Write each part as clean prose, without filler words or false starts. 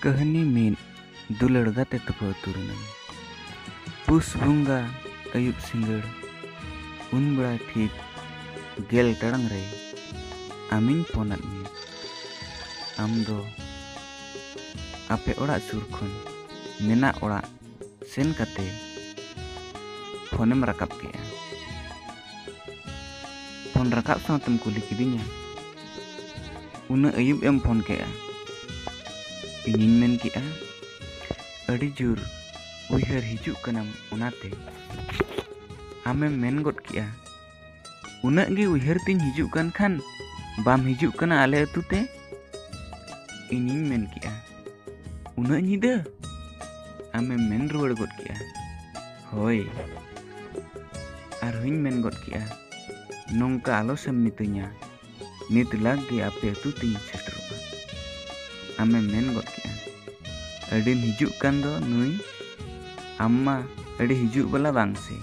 Kahani min dular gate toko turunan. Pus bunga ayub singgir. Unbra ठीक gel tarang re. Amin ponat mi. Amdo ape orak surkon. Mena orak sen kate. Phonem rakap kea. Phone rakap santem kuli kidinya. Una ayub em phone kea. Ingin men kea. Adi jur uihar hijuk kanam unate. Ame men got kea. Unak gi uihar tin hijuk kan bam hijuk kana ale atu te. Ingin men kea. Unak nyida. Ame men ruwar got kea. Hoi. Arhuin men got kea. Nongka alo sem mitunya. Nit lagi ape atu tin seterupa. Ame men got kea. Adim hijuk kan do nui. Amma adi hijuk bala bangse.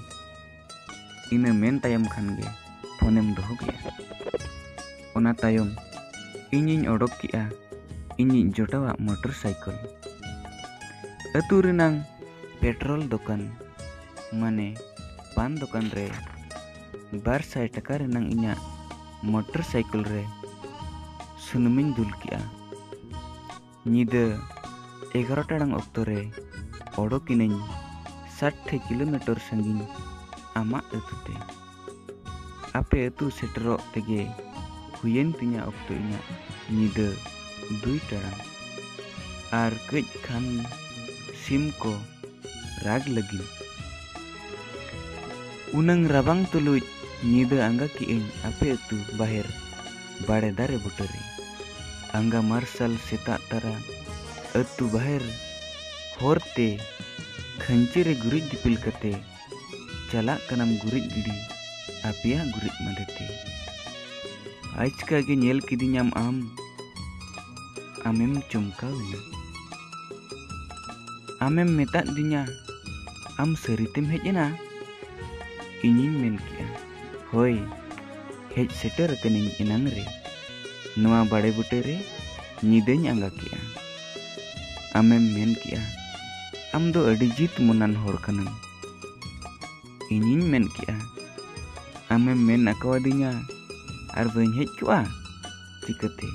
Ina men tayam khan ge phonem doho gea. Ona tayom inying odok kea. Inying jotawa motorcycle. Atu renang petrol dokan mane pan dokan re 200 taka renang inya motorcycle re sunumin dul kea. Nyida 11 टाड़ांग octo रे ओडोकिनኝ 60 kilometre संगीन आमा अतुते आपे अतु सेटरो तेगे Huyen तिnya octo इnya nyida 2 टाड़ांग are कई Khan SIM को राग लगिन unang rabang tuluj nyida angga kiing ape अतु बाहर बाड़े दारे बुटरे angga मार्शल सेता तरा अतु बाहर होरते खंचेरे गुरिज दिपिल कते चला कनम गुरिज गिड़ी आपिया गुरिज मदते आजका के नेल किदिन्याम आमेम चमकाविना आमेम मेता दिnya am seritim hejena ingin men kia hoi hej seter kening inang re noa bade butere nyideny angga kia amem men kia am do adi jit munan hor kanam ingin men kia amem men akawadinya ar bain hej kua cikate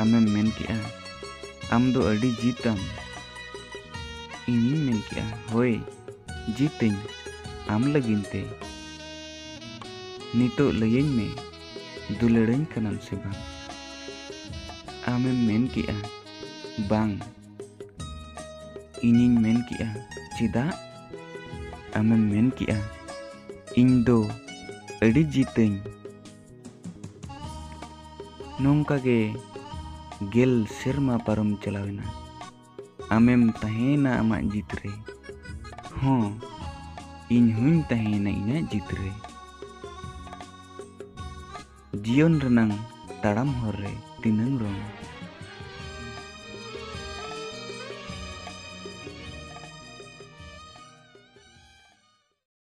amem men kia am do adi jitam ingin men kia hoi jiteng am laginte nito layeñ me dularañ kanam se bang amem men kia bang ingin men kia cida amem men kia indo adi jiteng nongka ge gel serma parum chalawena amem tahena amak jitre ho इन हुन तहेना इना जितरे Xeon रनang ताड़ाम हर रे तिनंग रंग